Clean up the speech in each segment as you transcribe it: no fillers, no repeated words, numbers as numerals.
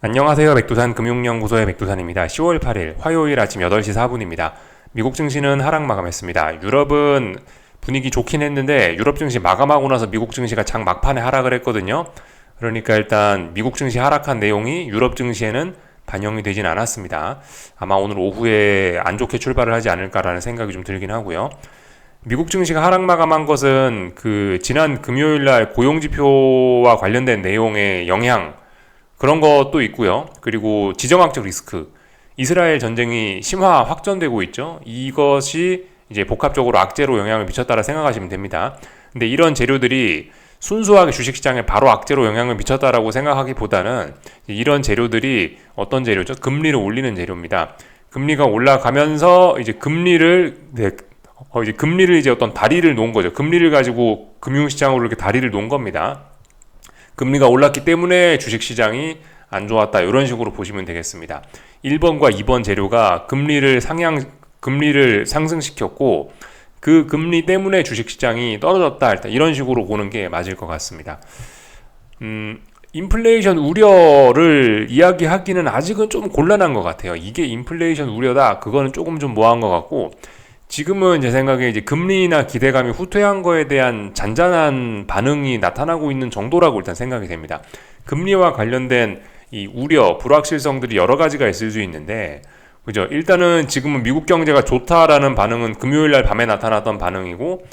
안녕하세요. 백두산 금융연구소의 백두산입니다. 10월 8일 화요일 아침 8시 4분입니다. 미국 증시는 하락 마감했습니다. 유럽은 분위기 좋긴 했는데 유럽 증시 마감하고 나서 미국 증시가 장 막판에 하락을 했거든요. 그러니까 일단 미국 증시 하락한 내용이 유럽 증시에는 반영이 되진 않았습니다. 아마 오늘 오후에 안 좋게 출발을 하지 않을까라는 생각이 좀 들긴 하고요. 미국 증시가 하락 마감한 것은 지난 금요일 날 고용지표와 관련된 내용의 영향 그런 것도 있고요. 그리고 지정학적 리스크, 이스라엘 전쟁이 심화 확전되고 있죠. 이것이 이제 복합적으로 악재로 영향을 미쳤다라 생각하시면 됩니다. 근데 이런 재료들이 순수하게 주식시장에 바로 악재로 영향을 미쳤다라고 생각하기보다는 이런 재료들이 어떤 재료죠? 금리를 올리는 재료입니다. 금리가 올라가면서 이제 금리를 이제 어떤 다리를 놓은 거죠. 금리를 가지고 금융시장으로 이렇게 다리를 놓은 겁니다. 금리가 올랐기 때문에 주식시장이 안 좋았다. 이런 식으로 보시면 되겠습니다. 1번과 2번 재료가 금리를 상승시켰고 그 금리 때문에 주식시장이 떨어졌다. 일단 이런 식으로 보는 게 맞을 것 같습니다. 인플레이션 우려를 이야기하기는 아직은 좀 곤란한 것 같아요. 이게 인플레이션 우려다. 그거는 조금 좀 뭐한 것 같고 지금은 제 생각에 이제 금리나 기대감이 후퇴한 거에 대한 잔잔한 반응이 나타나고 있는 정도라고 일단 생각이 됩니다. 금리와 관련된 이 우려, 불확실성들이 여러 가지가 있을 수 있는데, 그죠? 일단은 지금은 미국 경제가 좋다라는 반응은 금요일 날 밤에 나타났던 반응이고,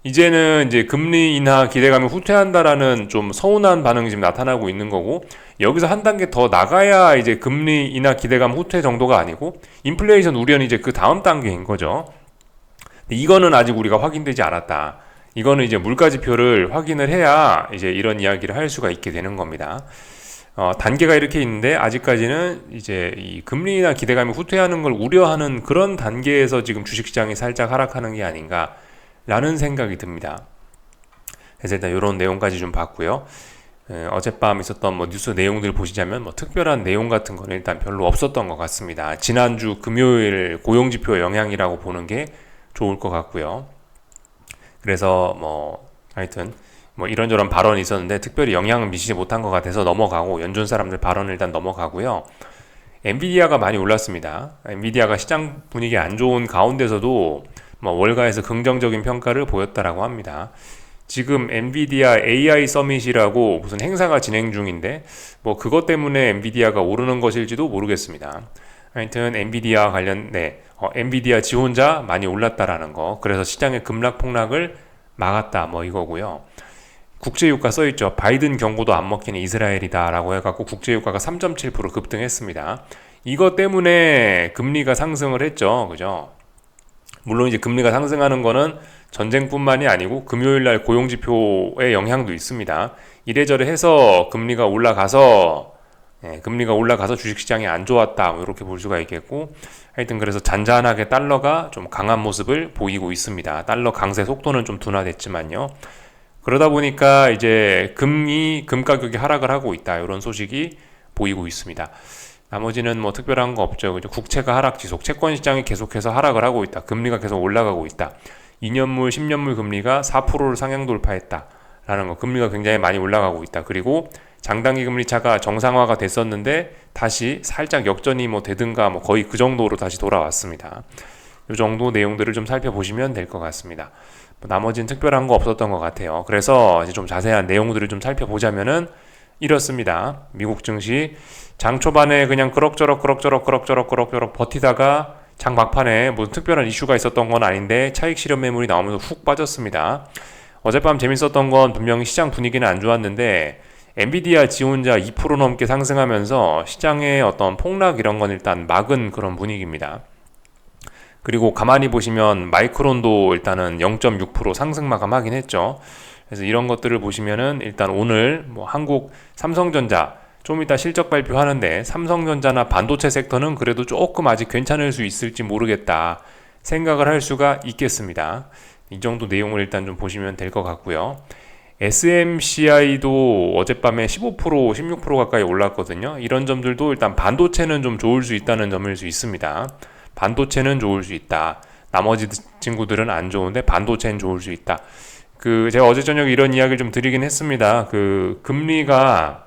이제는 이제 금리 인하 기대감이 후퇴한다라는 좀 서운한 반응이 지금 나타나고 있는 거고, 여기서 한 단계 더 나가야 이제 금리 인하 기대감 후퇴 정도가 아니고, 인플레이션 우려는 이제 그 다음 단계인 거죠. 이거는 아직 우리가 확인되지 않았다. 이거는 이제 물가지표를 확인을 해야 이제 이런 이야기를 할 수가 있게 되는 겁니다. 단계가 이렇게 있는데 아직까지는 이제 이 금리나 기대감이 후퇴하는 걸 우려하는 그런 단계에서 지금 주식시장이 살짝 하락하는 게 아닌가라는 생각이 듭니다. 그래서 일단 이런 내용까지 좀 봤고요. 어젯밤 있었던 뭐 뉴스 내용들 보시자면 뭐 특별한 내용 같은 거는 일단 별로 없었던 것 같습니다. 지난주 금요일 고용지표 영향이라고 보는 게 좋을 것 같고요. 그래서 하여튼 이런저런 발언이 있었는데 특별히 영향을 미치지 못한 것 같아서 넘어가고 연준 사람들 발언을 일단 넘어가고요. 엔비디아가 많이 올랐습니다. 엔비디아가 시장 분위기 안 좋은 가운데서도 월가에서 긍정적인 평가를 보였다라고 합니다. 지금 엔비디아 AI 서밋이라고 무슨 행사가 진행 중인데 그것 때문에 엔비디아가 오르는 것일지도 모르겠습니다. 하여튼 엔비디아 관련 엔비디아 지원자 많이 올랐다라는 거. 그래서 시장의 급락 폭락을 막았다 이거고요. 국제유가 써있죠. 바이든 경고도 안 먹히는 이스라엘이다라고 해갖고 국제유가가 3.7% 급등했습니다. 이것 때문에 금리가 상승을 했죠. 그죠? 물론 이제 금리가 상승하는 거는 전쟁뿐만이 아니고 금요일날 고용지표의 영향도 있습니다. 이래저래 해서 금리가 올라가서 주식시장이 안 좋았다 이렇게 볼 수가 있겠고, 하여튼 그래서 잔잔하게 달러가 좀 강한 모습을 보이고 있습니다. 달러 강세 속도는 좀 둔화됐지만요. 그러다 보니까 이제 금 가격이 하락을 하고 있다 이런 소식이 보이고 있습니다. 나머지는 특별한 거 없죠. 그죠? 국채가 하락 지속, 채권 시장이 계속해서 하락을 하고 있다. 금리가 계속 올라가고 있다. 2년물, 10년물 금리가 4%를 상향 돌파했다라는 거. 금리가 굉장히 많이 올라가고 있다. 그리고 장단기 금리 차가 정상화가 됐었는데 다시 살짝 역전이 되든가 거의 그 정도로 다시 돌아왔습니다. 이 정도 내용들을 좀 살펴보시면 될 것 같습니다. 나머지는 특별한 거 없었던 것 같아요. 그래서 이제 좀 자세한 내용들을 좀 살펴보자면은 이렇습니다. 미국 증시 장 초반에 그냥 그럭저럭 버티다가 장 막판에 무슨 특별한 이슈가 있었던 건 아닌데 차익 실현 매물이 나오면서 훅 빠졌습니다. 어젯밤 재밌었던 건 분명히 시장 분위기는 안 좋았는데 엔비디아 지원자 2% 넘게 상승하면서 시장의 어떤 폭락 이런 건 일단 막은 그런 분위기입니다. 그리고 가만히 보시면 마이크론도 일단은 0.6% 상승 마감하긴 했죠. 그래서 이런 것들을 보시면은 일단 오늘 한국 삼성전자 좀 이따 실적 발표하는데 삼성전자나 반도체 섹터는 그래도 조금 아직 괜찮을 수 있을지 모르겠다 생각을 할 수가 있겠습니다. 이 정도 내용을 일단 좀 보시면 될 것 같고요. SMCI도 어젯밤에 15%, 16% 가까이 올랐거든요. 이런 점들도 일단 반도체는 좀 좋을 수 있다는 점일 수 있습니다. 반도체는 좋을 수 있다. 나머지 친구들은 안 좋은데 반도체는 좋을 수 있다. 제가 어제 저녁에 이런 이야기를 좀 드리긴 했습니다. 금리가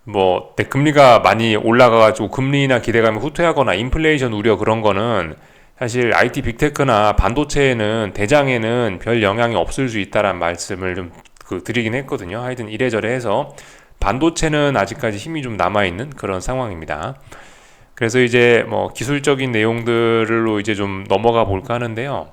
뭐 금리가 많이 올라가가지고 금리나 기대감이 후퇴하거나 인플레이션 우려 그런 거는 사실 IT 빅테크나 반도체에는 대장에는 별 영향이 없을 수 있다라는 말씀을 좀 드리긴 했거든요. 하여튼 이래저래 해서 반도체는 아직까지 힘이 좀 남아있는 그런 상황입니다. 그래서 이제 뭐 기술적인 내용들로 이제 좀 넘어가 볼까 하는데요.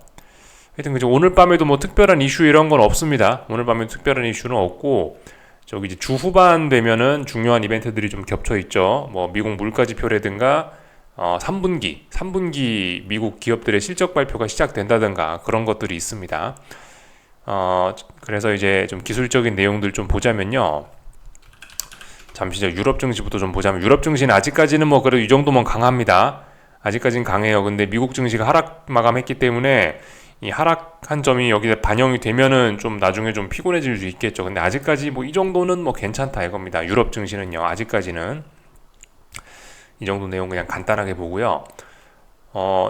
하여튼 그죠. 오늘 밤에도 뭐 특별한 이슈 이런 건 없습니다. 오늘 밤에 특별한 이슈는 없고 저기 이제 주 후반 되면은 중요한 이벤트들이 좀 겹쳐 있죠. 뭐 미국 물가 지표라든가 3분기 미국 기업들의 실적 발표가 시작된다든가 그런 것들이 있습니다. 그래서 이제 좀 기술적인 내용들 좀 보자면요. 잠시 유럽 증시부터 좀 보자면 유럽 증시는 아직까지는 뭐 그래도 이 정도면 강합니다. 아직까지는 강해요. 근데 미국 증시가 하락 마감했기 때문에 이 하락한 점이 여기에 반영이 되면은 좀 나중에 좀 피곤해질 수 있겠죠. 근데 아직까지 뭐 이 정도는 뭐 괜찮다 이겁니다. 유럽 증시는요. 아직까지는 이 정도 내용 그냥 간단하게 보고요.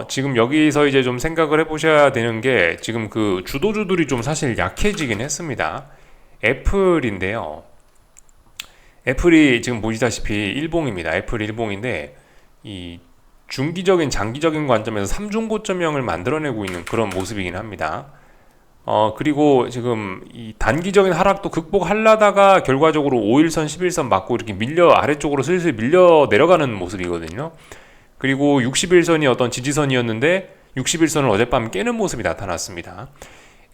지금 여기서 이제 좀 생각을 해보셔야 되는 게 지금 그 주도주들이 좀 사실 약해지긴 했습니다. 애플인데요. 애플이 지금 보시다시피 일봉입니다. 애플 일봉인데 이 중기적인 장기적인 관점에서 삼중고점형을 만들어내고 있는 그런 모습이긴 합니다. 그리고 지금 이 단기적인 하락도 극복하려다가 결과적으로 5일선, 11선 맞고 이렇게 밀려 아래쪽으로 슬슬 밀려 내려가는 모습이거든요. 그리고 60일선이 어떤 지지선이었는데 60일선을 어젯밤 깨는 모습이 나타났습니다.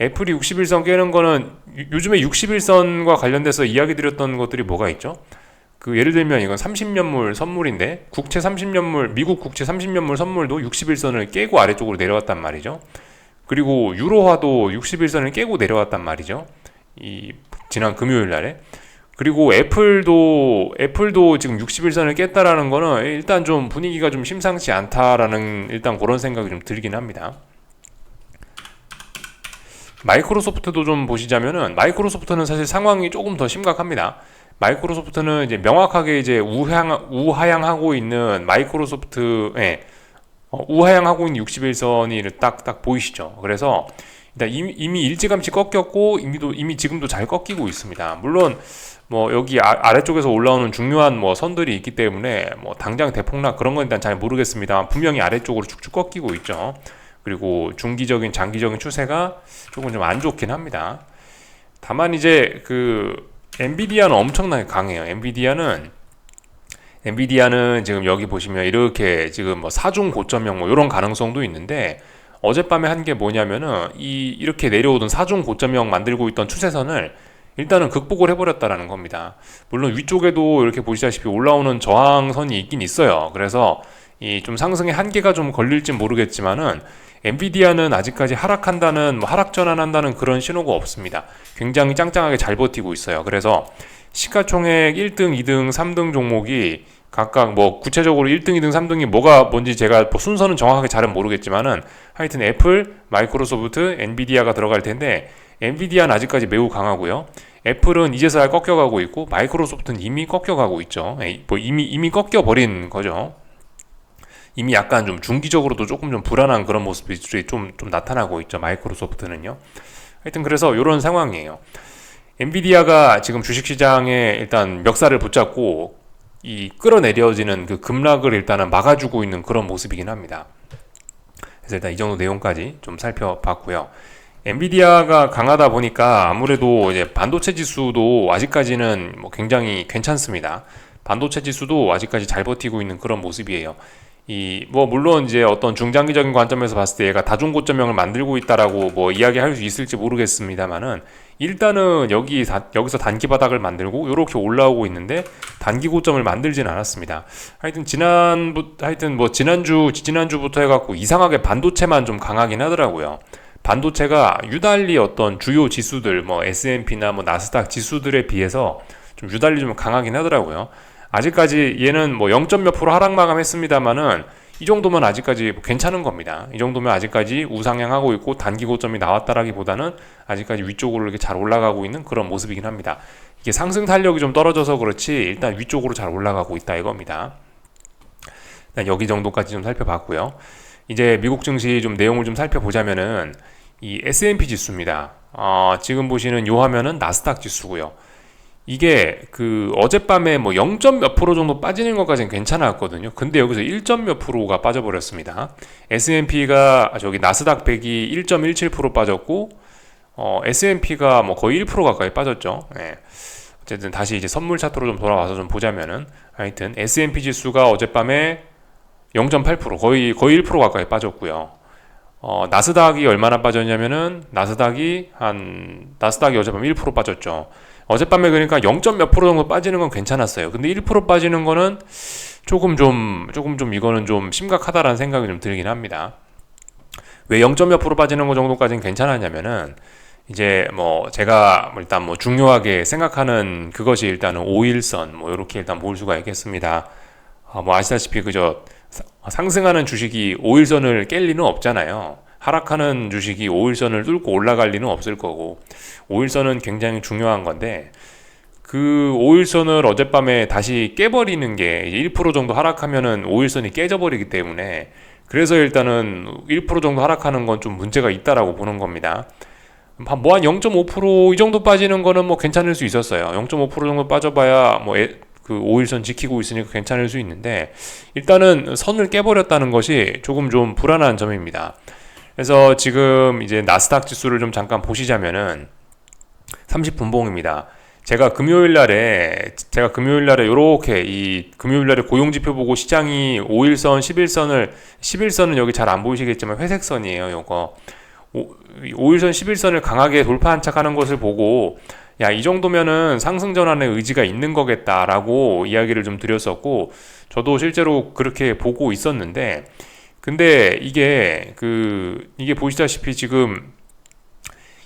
애플이 60일선 깨는 거는 요즘에 60일선과 관련돼서 이야기 드렸던 것들이 뭐가 있죠? 그 예를 들면 이건 30년물 선물인데 국채 30년물 미국 국채 30년물 선물도 60일선을 깨고 아래쪽으로 내려왔단 말이죠. 그리고 유로화도 60일선을 깨고 내려왔단 말이죠. 이 지난 금요일 날에. 그리고 애플도 지금 60일선을 깼다라는 거는 일단 좀 분위기가 좀 심상치 않다라는 일단 그런 생각이 좀 들긴 합니다. 마이크로소프트도 좀 보시자면은 마이크로소프트는 사실 상황이 조금 더 심각합니다. 마이크로소프트는 이제 명확하게 이제 우하향하고 있는 우하향하고 있는 60일선이 딱 보이시죠. 그래서 일단 이미 일찌감치 꺾였고 이미 지금도 잘 꺾이고 있습니다. 물론 뭐 여기 아래쪽에서 올라오는 중요한 뭐 선들이 있기 때문에 뭐 당장 대폭락 그런 건 일단 잘 모르겠습니다만 분명히 아래쪽으로 쭉쭉 꺾이고 있죠. 그리고 중기적인 장기적인 추세가 조금 좀 안 좋긴 합니다. 다만 이제 그 엔비디아는 엄청나게 강해요. 엔비디아는 지금 여기 보시면 이렇게 지금 뭐 사중 고점형 뭐 이런 가능성도 있는데 어젯밤에 한 게 뭐냐면은 이렇게 내려오던 사중 고점형 만들고 있던 추세선을 일단은 극복을 해버렸다라는 겁니다. 물론 위쪽에도 이렇게 보시다시피 올라오는 저항선이 있긴 있어요. 그래서 이 좀 상승의 한계가 좀 걸릴지 모르겠지만은 엔비디아는 아직까지 하락한다는 하락 전환한다는 그런 신호가 없습니다. 굉장히 짱짱하게 잘 버티고 있어요. 그래서 시가총액 1등, 2등, 3등 종목이 각각 뭐 구체적으로 1등, 2등, 3등이 뭐가 뭔지 제가 뭐 순서는 정확하게 잘은 모르겠지만은 하여튼 애플, 마이크로소프트, 엔비디아가 들어갈 텐데 엔비디아는 아직까지 매우 강하고요. 애플은 이제서야 꺾여가고 있고 마이크로소프트는 이미 꺾여가고 있죠. 뭐 이미 꺾여버린 거죠. 이미 약간 좀 중기적으로도 조금 좀 불안한 그런 모습이 좀 나타나고 있죠. 마이크로소프트는요. 하여튼 그래서 이런 상황이에요. 엔비디아가 지금 주식시장에 일단 멱살을 붙잡고 이 끌어내려지는 그 급락을 일단은 막아주고 있는 그런 모습이긴 합니다. 그래서 일단 이 정도 내용까지 좀 살펴봤고요. 엔비디아가 강하다 보니까 아무래도 이제 반도체 지수도 아직까지는 뭐 굉장히 괜찮습니다. 반도체 지수도 아직까지 잘 버티고 있는 그런 모습이에요. 뭐 물론 이제 어떤 중장기적인 관점에서 봤을 때 얘가 다중고점형을 만들고 있다라고 뭐 이야기할 수 있을지 모르겠습니다만은 일단은 여기서 단기 바닥을 만들고 이렇게 올라오고 있는데 단기 고점을 만들진 않았습니다. 하여튼 지난주부터 해갖고 이상하게 반도체만 좀 강하긴 하더라고요. 반도체가 유달리 어떤 주요 지수들 뭐 S&P나 뭐 나스닥 지수들에 비해서 좀 유달리 좀 강하긴 하더라고요. 아직까지 얘는 뭐 0. 몇 프로 하락 마감했습니다만은 이 정도면 아직까지 괜찮은 겁니다. 이 정도면 아직까지 우상향하고 있고 단기 고점이 나왔다라기보다는 아직까지 위쪽으로 이렇게 잘 올라가고 있는 그런 모습이긴 합니다. 이게 상승 탄력이 좀 떨어져서 그렇지 일단 위쪽으로 잘 올라가고 있다 이겁니다. 일단 여기 정도까지 좀 살펴봤고요. 이제 미국 증시 좀 내용을 좀 살펴보자면은 이 S&P 지수입니다. 지금 보시는 요 화면은 나스닥 지수고요. 이게 그 어젯밤에 뭐 0. 몇 프로 정도 빠지는 것까지는 괜찮았거든요. 근데 여기서 1. 몇 프로가 빠져버렸습니다. S&P가 저기 나스닥 100이 1.17% 빠졌고 S&P가 뭐 거의 1% 가까이 빠졌죠. 네. 어쨌든 다시 이제 선물 차트로 좀 돌아와서 좀 보자면은 하여튼 S&P 지수가 어젯밤에 0.8% 거의 1% 가까이 빠졌고요. 나스닥이 얼마나 빠졌냐면은 나스닥이 어젯밤 1% 빠졌죠. 어젯밤에 그러니까 0. 몇 프로 정도 빠지는 건 괜찮았어요. 근데 1% 빠지는 거는 조금 좀 이거는 좀 심각하다라는 생각이 좀 들긴 합니다. 왜 0. 몇 프로 빠지는 거 정도까지는 괜찮았냐면은 이제 뭐 제가 일단 뭐 중요하게 생각하는 그것이 일단은 5일선 뭐 이렇게 일단 볼 수가 있겠습니다. 뭐 아시다시피 그저 상승하는 주식이 5일선을 깰 리는 없잖아요. 하락하는 주식이 5일선을 뚫고 올라갈 리는 없을 거고 5일선은 굉장히 중요한 건데 그 5일선을 어젯밤에 다시 깨버리는 게 1% 정도 하락하면은 5일선이 깨져버리기 때문에 그래서 일단은 1% 정도 하락하는 건 좀 문제가 있다라고 보는 겁니다. 뭐 한 0.5% 이 정도 빠지는 거는 뭐 괜찮을 수 있었어요. 0.5% 정도 빠져봐야 그 5일선 지키고 있으니까 괜찮을 수 있는데 일단은 선을 깨버렸다는 것이 조금 좀 불안한 점입니다. 그래서 지금 이제 나스닥 지수를 좀 잠깐 보시자면은 30분봉입니다. 제가 금요일 날에 요렇게 이 금요일 날에 고용 지표 보고 시장이 5일선, 11선은 여기 잘 안 보이시겠지만 회색선이에요. 요거 5일선, 11선을 강하게 돌파 안착하는 것을 보고 야, 이 정도면은 상승 전환의 의지가 있는 거겠다라고 이야기를 좀 드렸었고 저도 실제로 그렇게 보고 있었는데 근데 이게 보시다시피 지금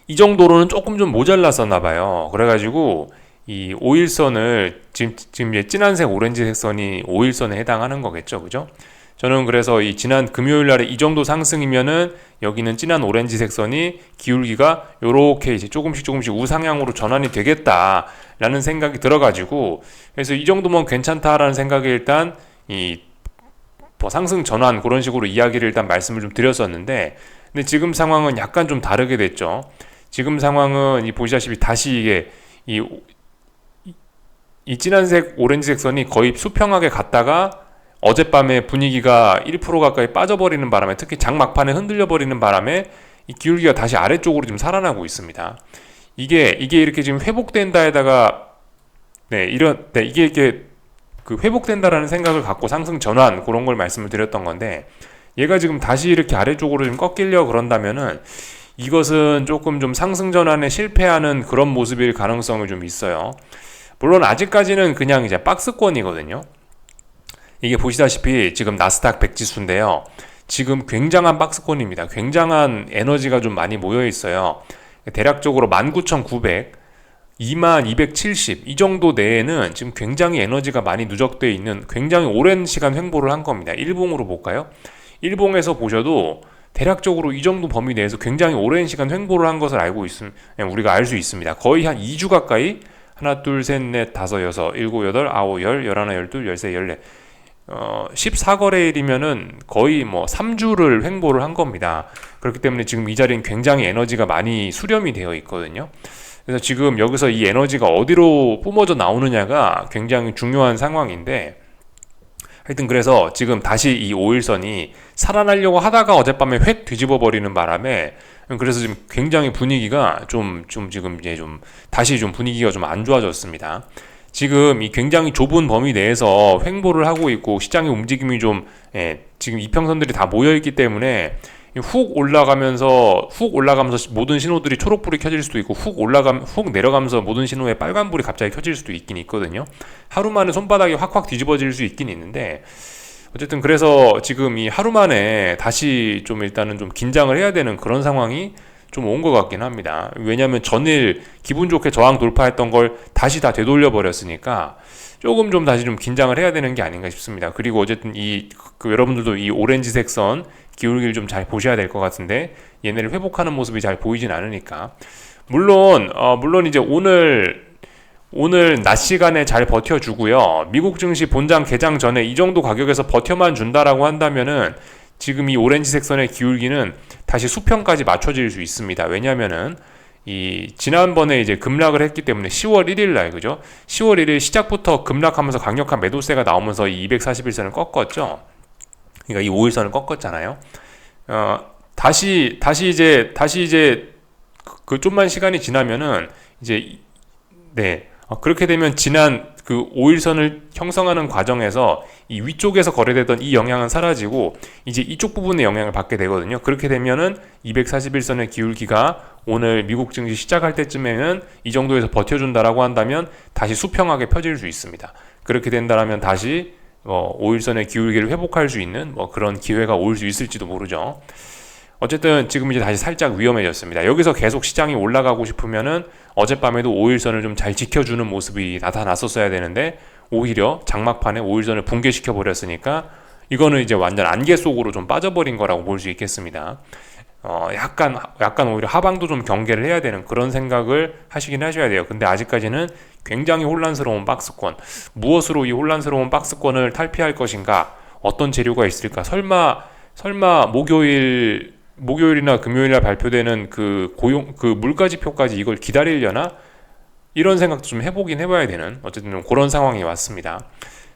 이 정도로는 조금 좀 모자랐었나 봐요. 그래가지고 이 5일선을 지금 이제 진한색 오렌지색 선이 5일선에 해당하는 거겠죠, 그죠? 저는 그래서 이 지난 금요일 날에 이 정도 상승이면은 여기는 진한 오렌지색 선이 기울기가 요렇게 이제 조금씩 우상향으로 전환이 되겠다라는 생각이 들어가지고 그래서 이 정도면 괜찮다라는 생각에 일단 뭐 상승 전환 그런 식으로 이야기를 일단 말씀을 좀 드렸었는데 근데 지금 상황은 약간 좀 다르게 됐죠. 지금 상황은 보시다시피 다시 이게 이 진한색 오렌지색 선이 거의 수평하게 갔다가 어젯밤에 분위기가 1% 가까이 빠져버리는 바람에 특히 장 막판에 흔들려버리는 바람에 이 기울기가 다시 아래쪽으로 좀 살아나고 있습니다. 이게 이렇게 지금 회복된다에다가 이게 이렇게 그 회복된다라는 생각을 갖고 상승 전환 그런 걸 말씀을 드렸던 건데 얘가 지금 다시 이렇게 아래쪽으로 좀 꺾이려 그런다면은 이것은 조금 좀 상승 전환에 실패하는 그런 모습일 가능성이 좀 있어요. 물론 아직까지는 그냥 이제 박스권이거든요. 이게 보시다시피 지금 나스닥 100 지수인데요. 지금 굉장한 박스권입니다. 굉장한 에너지가 좀 많이 모여 있어요. 대략적으로 19,900, 2270 이 정도 내에는 지금 굉장히 에너지가 많이 누적되어 있는 굉장히 오랜 시간 횡보를 한 겁니다. 일봉으로 볼까요? 일봉에서 보셔도 대략적으로 이 정도 범위 내에서 굉장히 오랜 시간 횡보를 한 것을 우리가 알 수 있습니다. 거의 한 2주 가까이 하나, 둘, 셋, 넷, 다섯, 여섯, 일곱, 여덟, 아홉, 열, 열하나, 열둘, 열세, 열네 14거래일이면은 거의 뭐 3주를 횡보를 한 겁니다. 그렇기 때문에 지금 이 자리는 굉장히 에너지가 많이 수렴이 되어 있거든요. 그래서 지금 여기서 이 에너지가 어디로 뿜어져 나오느냐가 굉장히 중요한 상황인데 하여튼 그래서 지금 다시 이 5일선이 살아나려고 하다가 어젯밤에 획 뒤집어 버리는 바람에 그래서 지금 굉장히 분위기가 지금 이제 다시 분위기가 좀 안 좋아졌습니다. 지금 이 굉장히 좁은 범위 내에서 횡보를 하고 있고 시장의 움직임이 지금 이평선들이 다 모여 있기 때문에 훅 올라가면서 모든 신호들이 초록불이 켜질 수도 있고 훅 내려가면서 모든 신호에 빨간불이 갑자기 켜질 수도 있긴 있거든요. 하루 만에 손바닥이 확 뒤집어질 수 있긴 있는데 어쨌든 그래서 지금 이 하루 만에 다시 일단은 긴장을 해야 되는 그런 상황이 좀 온 것 같긴 합니다. 왜냐하면 전일 기분 좋게 저항 돌파했던 걸 다시 다 되돌려 버렸으니까 조금 다시 긴장을 해야 되는 게 아닌가 싶습니다. 그리고 어쨌든 여러분들도 이 오렌지색 선 기울기를 좀 잘 보셔야 될 것 같은데 얘네를 회복하는 모습이 잘 보이진 않으니까 물론 이제 오늘 낮 시간에 잘 버텨주고요. 미국 증시 본장 개장 전에 이 정도 가격에서 버텨만 준다라고 한다면은 지금 이 오렌지색 선의 기울기는 다시 수평까지 맞춰질 수 있습니다. 왜냐면은 이 지난번에 이제 급락을 했기 때문에 10월 1일 날 그죠? 10월 1일 시작부터 급락하면서 강력한 매도세가 나오면서 이 241선을 꺾었죠. 그러니까 이 5일선을 꺾었잖아요. 다시 이제 그 좀만 시간이 지나면은 이제 그렇게 되면 지난 그 5일선을 형성하는 과정에서 이 위쪽에서 거래되던 이 영향은 사라지고 이제 이쪽 부분의 영향을 받게 되거든요. 그렇게 되면은 241선의 기울기가 오늘 미국 증시 시작할 때쯤에는 이 정도에서 버텨준다라고 한다면 다시 수평하게 펴질 수 있습니다. 그렇게 된다면 다시 5일선의 기울기를 회복할 수 있는 그런 기회가 올 수 있을지도 모르죠. 어쨌든 지금 이제 다시 살짝 위험해졌습니다. 여기서 계속 시장이 올라가고 싶으면은 어젯밤에도 5일선을 좀 잘 지켜주는 모습이 나타났었어야 되는데 오히려 장막판에 5일선을 붕괴시켜 버렸으니까 이거는 이제 완전 안개 속으로 좀 빠져버린 거라고 볼 수 있겠습니다. 약간 오히려 하방도 좀 경계를 해야 되는 그런 생각을 하시긴 하셔야 돼요. 근데 아직까지는 굉장히 혼란스러운 박스권, 무엇으로 이 혼란스러운 박스권을 탈피할 것인가, 어떤 재료가 있을까, 설마 목요일이나 금요일날 발표되는 그 물가지표까지 이걸 기다리려나? 이런 생각도 좀 해봐야 되는 어쨌든 좀 그런 상황이 왔습니다.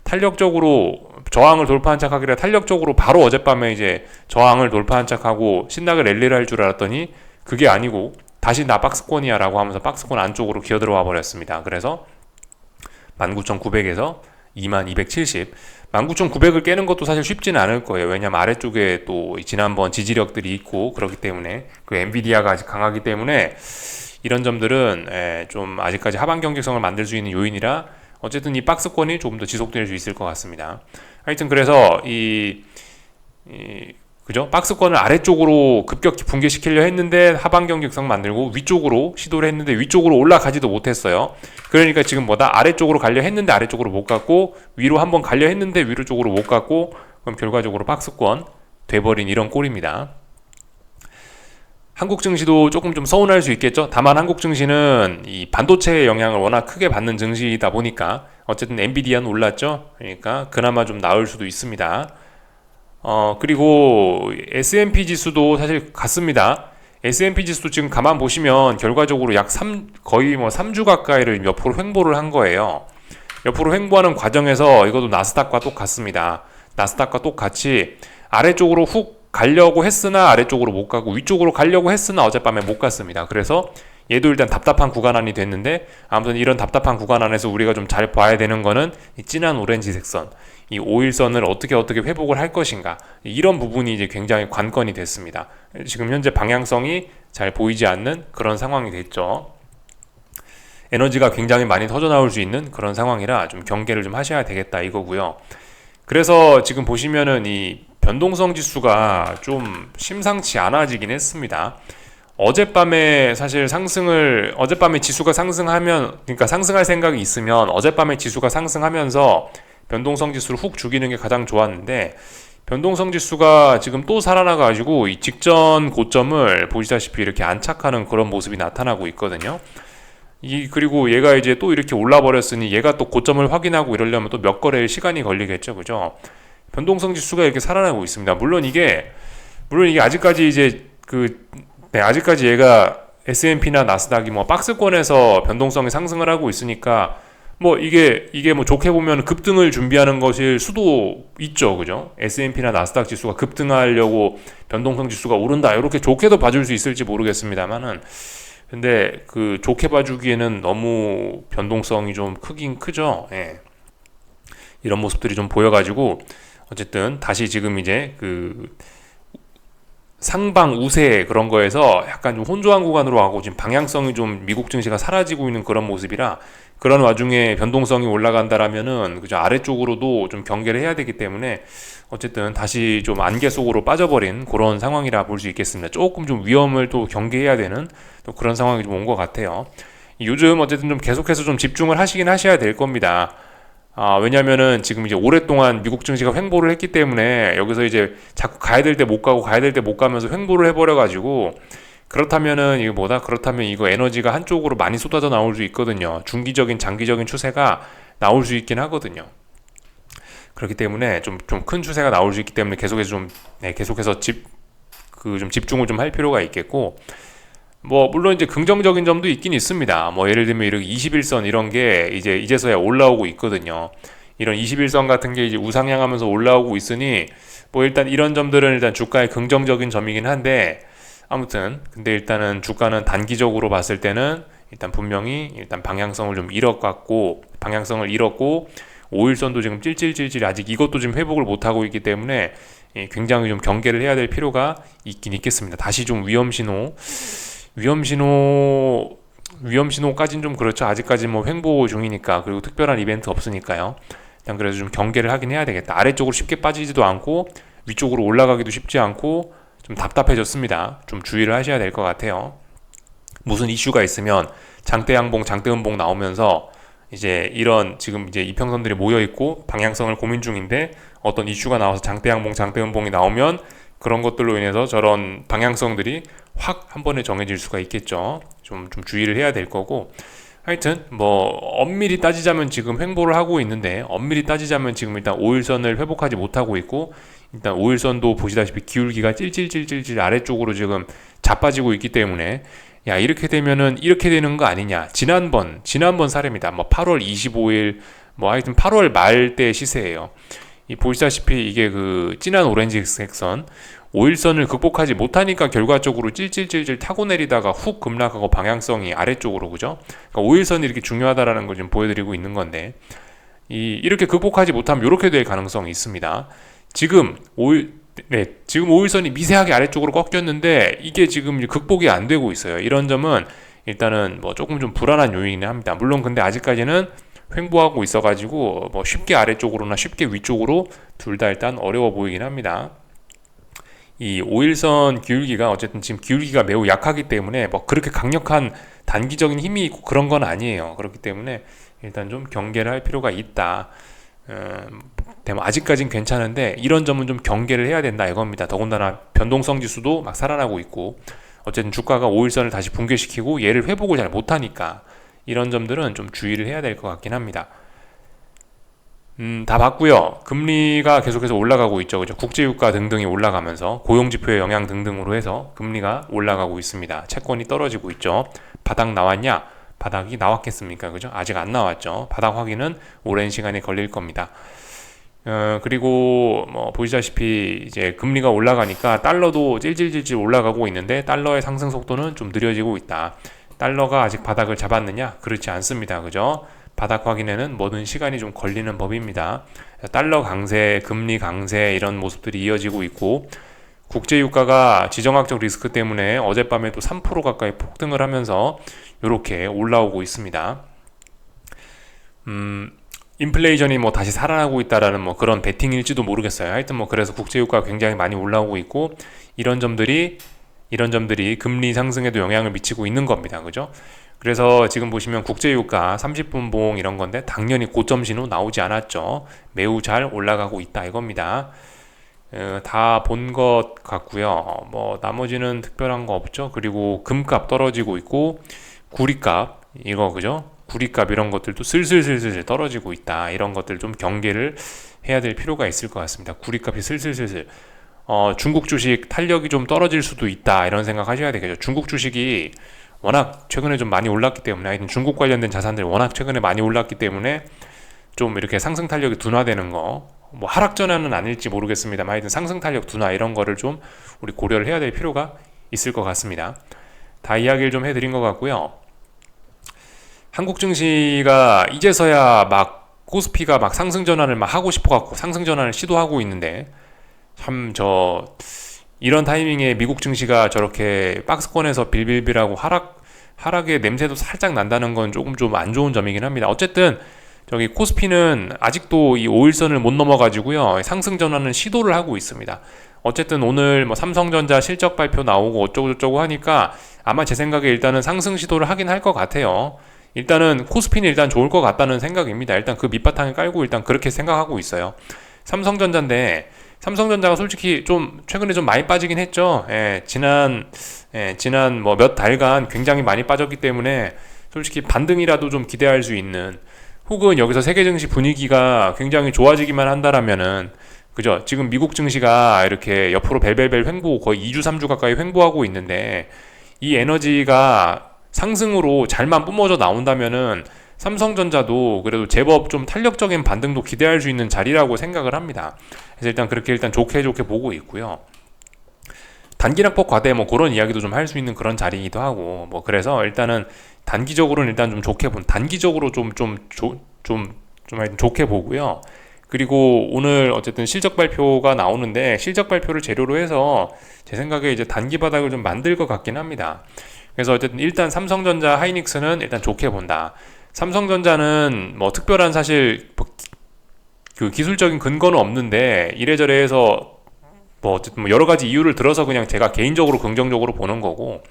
탄력적으로 저항을 돌파한 척하기라 탄력적으로 바로 어젯밤에 이제 저항을 돌파한 척하고 신나게 랠리를 할 줄 알았더니 그게 아니고 다시 나 박스권이야 라고 하면서 박스권 안쪽으로 기어들어와 버렸습니다. 그래서 19,900에서 22,270 19,900을 깨는 것도 사실 쉽지는 않을 거예요. 왜냐면 아래쪽에 또 지난번 지지력들이 있고 그렇기 때문에 그 엔비디아가 아직 강하기 때문에 이런 점들은 좀 아직까지 하방 경직성을 만들 수 있는 요인이라 어쨌든 이 박스권이 조금 더 지속될 수 있을 것 같습니다. 하여튼 그래서 그죠? 박스권을 아래쪽으로 급격히 붕괴시키려 했는데 하방 경직성 만들고 위쪽으로 시도를 했는데 위쪽으로 올라가지도 못했어요. 그러니까 지금 아래쪽으로 가려 했는데 아래쪽으로 못 갔고 위로 한번 가려 했는데 위로 쪽으로 못 갔고 그럼 결과적으로 박스권 돼버린 이런 꼴입니다. 한국 증시도 조금 좀 서운할 수 있겠죠. 다만 한국 증시는 이 반도체의 영향을 워낙 크게 받는 증시이다 보니까 어쨌든 엔비디아는 올랐죠. 그러니까 그나마 좀 나을 수도 있습니다. 그리고 S&P 지수도 사실 같습니다. S&P 지수도 지금 가만 보시면 결과적으로 거의 3주 가까이를 옆으로 횡보를 한 거예요. 옆으로 횡보하는 과정에서 이것도 나스닥과 똑같습니다. 나스닥과 똑같이 아래쪽으로 훅 가려고 했으나 아래쪽으로 못 가고 위쪽으로 가려고 했으나 어젯밤에 못 갔습니다. 그래서 얘도 일단 답답한 구간 안이 됐는데 아무튼 이런 답답한 구간 안에서 우리가 좀 잘 봐야 되는 거는 이 진한 오렌지색 선, 이 5일선을 어떻게 회복을 할 것인가, 이런 부분이 이제 굉장히 관건이 됐습니다. 지금 현재 방향성이 잘 보이지 않는 그런 상황이 됐죠. 에너지가 굉장히 많이 터져 나올 수 있는 그런 상황이라 좀 경계를 좀 하셔야 되겠다 이거고요. 그래서 지금 보시면은 이 변동성 지수가 좀 심상치 않아지긴 했습니다. 어젯밤에 지수가 상승하면, 그러니까 상승할 생각이 있으면 어젯밤에 지수가 상승하면서 변동성 지수를 훅 죽이는 게 가장 좋았는데 변동성 지수가 지금 또 살아나가지고 이 직전 고점을 보시다시피 이렇게 안착하는 그런 모습이 나타나고 있거든요. 그리고 얘가 이제 또 이렇게 올라버렸으니 얘가 또 고점을 확인하고 이러려면 또 몇 거래일 시간이 걸리겠죠, 그죠? 변동성 지수가 이렇게 살아나고 있습니다. 물론 이게 아직까지 이제 아직까지 얘가 S&P나 나스닥이 박스권에서 변동성이 상승을 하고 있으니까 이게 좋게 보면 급등을 준비하는 것일 수도 있죠, 그죠? S&P나 나스닥 지수가 급등하려고 변동성 지수가 오른다 이렇게 좋게도 봐줄 수 있을지 모르겠습니다만은 근데 좋게 봐주기에는 너무 변동성이 좀 크긴 크죠. 예. 이런 모습들이 좀 보여가지고 어쨌든 다시 지금 이제 상방 우세 그런 거에서 약간 좀 혼조한 구간으로 가고 지금 방향성이 좀 미국 증시가 사라지고 있는 그런 모습이라 그런 와중에 변동성이 올라간다라면은 그죠, 아래쪽으로도 좀 경계를 해야 되기 때문에 어쨌든 다시 좀 안개 속으로 빠져버린 그런 상황이라 볼 수 있겠습니다. 조금 좀 위험을 또 경계해야 되는 또 그런 상황이 좀 온 것 같아요. 요즘 어쨌든 좀 계속해서 좀 집중을 하셔야 될 겁니다. 왜냐면은 지금 이제 오랫동안 미국 증시가 횡보를 했기 때문에 여기서 이제 자꾸 가야 될 때 못 가고 가야 될 때 못 가면서 횡보를 해버려가지고 그렇다면 이거 에너지가 한쪽으로 많이 쏟아져 나올 수 있거든요. 중기적인 장기적인 추세가 나올 수 있긴 하거든요. 그렇기 때문에 좀 큰 추세가 나올 수 있기 때문에 계속해서 좀 집중을 좀 할 필요가 있겠고 뭐 물론 이제 긍정적인 점도 있긴 있습니다. 뭐 예를 들면 이렇게 21선 이런 게 이제 이제서야 올라오고 있거든요. 이런 21선 같은 게 이제 우상향하면서 올라오고 있으니 뭐 일단 이런 점들은 일단 주가의 긍정적인 점이긴 한데, 아무튼 근데 일단은 주가는 단기적으로 봤을 때는 일단 분명히 일단 방향성을 좀 잃었고, 방향성을 잃었고 5일선도 지금 찔찔찔찔 아직 이것도 지금 회복을 못하고 있기 때문에 굉장히 좀 경계를 해야 될 필요가 있긴 있겠습니다. 다시 좀 위험신호까지는 좀 그렇죠. 아직까지 뭐 횡보 중이니까, 그리고 특별한 이벤트 없으니까요. 일단 그래서 좀 경계를 하긴 해야 되겠다. 아래쪽으로 쉽게 빠지지도 않고 위쪽으로 올라가기도 쉽지 않고 좀 답답해졌습니다. 좀 주의를 하셔야 될 것 같아요. 무슨 이슈가 있으면 장대양봉, 장대음봉 나오면서 이제 이런 지금 이제 이평선들이 모여 있고 방향성을 고민 중인데, 어떤 이슈가 나와서 장대양봉, 장대음봉이 나오면 그런 것들로 인해서 저런 방향성들이 확 한 번에 정해질 수가 있겠죠. 좀 주의를 해야 될 거고, 하여튼 뭐 엄밀히 따지자면 지금 횡보를 하고 있는데, 엄밀히 따지자면 지금 일단 5일선을 회복하지 못하고 있고, 일단 5일선도 보시다시피 기울기가 찔찔찔찔찔 아래쪽으로 지금 자빠지고 있기 때문에, 야 이렇게 되면은 이렇게 되는 거 아니냐. 지난번 사례입니다. 뭐 8월 25일 뭐 하여튼 8월 말 때 시세예요. 이 보시다시피 이게 그 진한 오렌지색 선 5일선을 극복하지 못하니까 결과적으로 찔찔찔찔 타고 내리다가 훅 급락하고 방향성이 아래쪽으로, 그죠? 그러니까 5일선이 이렇게 중요하다라는 걸 좀 보여드리고 있는 건데, 이렇게 극복하지 못하면 이렇게 될 가능성이 있습니다. 지금 5일선이 미세하게 아래쪽으로 꺾였는데 이게 지금 극복이 안 되고 있어요. 이런 점은 일단은 뭐 조금 좀 불안한 요인이긴 합니다. 물론 근데 아직까지는 횡보하고 있어가지고 뭐 쉽게 아래쪽으로나 쉽게 위쪽으로 둘 다 일단 어려워 보이긴 합니다. 이 5일선 기울기가 어쨌든 지금 기울기가 매우 약하기 때문에 뭐 그렇게 강력한 단기적인 힘이 있고 그런 건 아니에요. 그렇기 때문에 일단 좀 경계를 할 필요가 있다. 아직까진 괜찮은데 이런 점은 좀 경계를 해야 된다 이겁니다. 더군다나 변동성 지수도 막 살아나고 있고, 어쨌든 주가가 5일선을 다시 붕괴시키고 얘를 회복을 잘 못하니까 이런 점들은 좀 주의를 해야 될 것 같긴 합니다. 다 봤고요. 금리가 계속해서 올라가고 있죠. 그죠? 국제유가 등등이 올라가면서 고용지표의 영향 등등으로 해서 금리가 올라가고 있습니다. 채권이 떨어지고 있죠. 바닥 나왔냐? 바닥이 나왔겠습니까? 그죠? 아직 안 나왔죠. 바닥 확인은 오랜 시간이 걸릴 겁니다. 그리고 뭐 보시다시피 이제 금리가 올라가니까 달러도 찔찔찔찔 올라가고 있는데 달러의 상승 속도는 좀 느려지고 있다. 달러가 아직 바닥을 잡았느냐? 그렇지 않습니다. 그죠? 바닥 확인에는 뭐든 시간이 좀 걸리는 법입니다. 달러 강세, 금리 강세 이런 모습들이 이어지고 있고, 국제유가가 지정학적 리스크 때문에 어젯밤에도 3% 가까이 폭등을 하면서 이렇게 올라오고 있습니다. 인플레이션이 뭐 다시 살아나고 있다라는 뭐 그런 베팅일지도 모르겠어요. 하여튼 뭐 그래서 국제유가가 굉장히 많이 올라오고 있고, 이런 점들이 금리 상승에도 영향을 미치고 있는 겁니다. 그죠? 그래서 지금 보시면 국제유가 30분봉 이런 건데 당연히 고점 신호 나오지 않았죠. 매우 잘 올라가고 있다 이겁니다. 다 본 것 같고요. 뭐 나머지는 특별한 거 없죠. 그리고 금값 떨어지고 있고, 구리값 이거 그죠? 구리값 이런 것들도 슬슬슬슬 떨어지고 있다. 이런 것들 좀 경계를 해야 될 필요가 있을 것 같습니다. 구리값이 슬슬슬슬 중국 주식 탄력이 좀 떨어질 수도 있다 이런 생각 하셔야 되겠죠. 중국 주식이 워낙 최근에 좀 많이 올랐기 때문에, 하여튼 중국 관련된 자산들이 워낙 최근에 많이 올랐기 때문에 좀 이렇게 상승 탄력이 둔화되는 거, 뭐 하락 전환은 아닐지 모르겠습니다만 하여튼 상승 탄력 둔화 이런 거를 좀 우리 고려를 해야 될 필요가 있을 것 같습니다. 다 이야기를 좀 해드린 것 같고요. 한국 증시가 이제서야 막 코스피가 막 상승 전환을 막 하고 싶어갖고 상승 전환을 시도하고 있는데, 참 이런 타이밍에 미국 증시가 저렇게 박스권에서 빌빌빌하고 하락의 냄새도 살짝 난다는 건 조금 좀 안 좋은 점이긴 합니다. 어쨌든 저기 코스피는 아직도 이 5일선을 못 넘어가지고요. 상승 전환은 시도를 하고 있습니다. 어쨌든 오늘 뭐 삼성전자 실적 발표 나오고 어쩌고저쩌고 하니까 아마 제 생각에 일단은 상승 시도를 하긴 할 것 같아요. 일단은 코스피는 일단 좋을 것 같다는 생각입니다. 일단 그 밑바탕을 깔고 일단 그렇게 생각하고 있어요. 삼성전자인데 삼성전자가 솔직히 좀 최근에 좀 많이 빠지긴 했죠. 지난 뭐 몇 달간 굉장히 많이 빠졌기 때문에 솔직히 반등이라도 좀 기대할 수 있는, 혹은 여기서 세계 증시 분위기가 굉장히 좋아지기만 한다라면은, 그죠? 지금 미국 증시가 이렇게 옆으로 벨벨벨 횡보, 거의 2주 3주 가까이 횡보하고 있는데, 이 에너지가 상승으로 잘만 뿜어져 나온다면은 삼성전자도 그래도 제법 좀 탄력적인 반등도 기대할 수 있는 자리라고 생각을 합니다. 그래서 일단 그렇게 일단 좋게 보고 있고요. 단기낙폭 과대 뭐 그런 이야기도 좀 할 수 있는 그런 자리이기도 하고 뭐 그래서 일단은 단기적으로는 일단 좀 좋게 단기적으로 하여튼 좋게 보고요. 그리고 오늘 어쨌든 실적 발표가 나오는데 실적 발표를 재료로 해서 제 생각에 이제 단기 바닥을 좀 만들 것 같긴 합니다. 그래서 어쨌든 일단 삼성전자, 하이닉스는 일단 좋게 본다. 삼성전자는 뭐 특별한 사실 그 기술적인 근거는 없는데 이래저래 해서 뭐 어쨌든 뭐 여러 가지 이유를 들어서 그냥 제가 개인적으로 긍정적으로 보는 거고,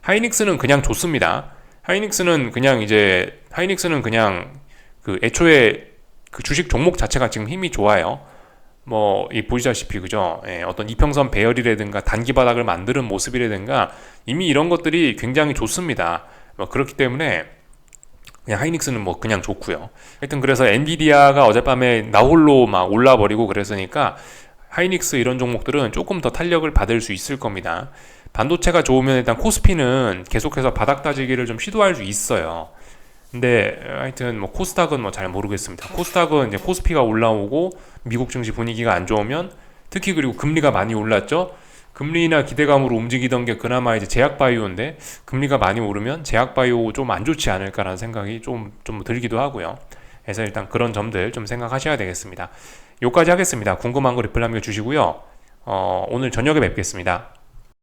하이닉스는 그냥 좋습니다. 하이닉스는 그냥 그 애초에 그 주식 종목 자체가 지금 힘이 좋아요. 뭐 이 보시다시피 그죠? 예, 어떤 이평선 배열이라든가 단기 바닥을 만드는 모습이라든가 이미 이런 것들이 굉장히 좋습니다. 뭐 그렇기 때문에 그냥 하이닉스는 뭐 그냥 좋고요. 하여튼 그래서 엔비디아가 어젯밤에 나홀로 막 올라버리고 그랬으니까 하이닉스 이런 종목들은 조금 더 탄력을 받을 수 있을 겁니다. 반도체가 좋으면 일단 코스피는 계속해서 바닥 다지기를 좀 시도할 수 있어요. 근데 하여튼 뭐 코스닥은 뭐 잘 모르겠습니다. 코스닥은 이제 코스피가 올라오고 미국 증시 분위기가 안 좋으면, 특히 그리고 금리가 많이 올랐죠. 금리나 기대감으로 움직이던 게 그나마 이제 제약바이오인데 금리가 많이 오르면 제약바이오 좀 안 좋지 않을까라는 생각이 좀 들기도 하고요. 그래서 일단 그런 점들 좀 생각하셔야 되겠습니다. 여기까지 하겠습니다. 궁금한 거 리플 남겨주시고요. 오늘 저녁에 뵙겠습니다.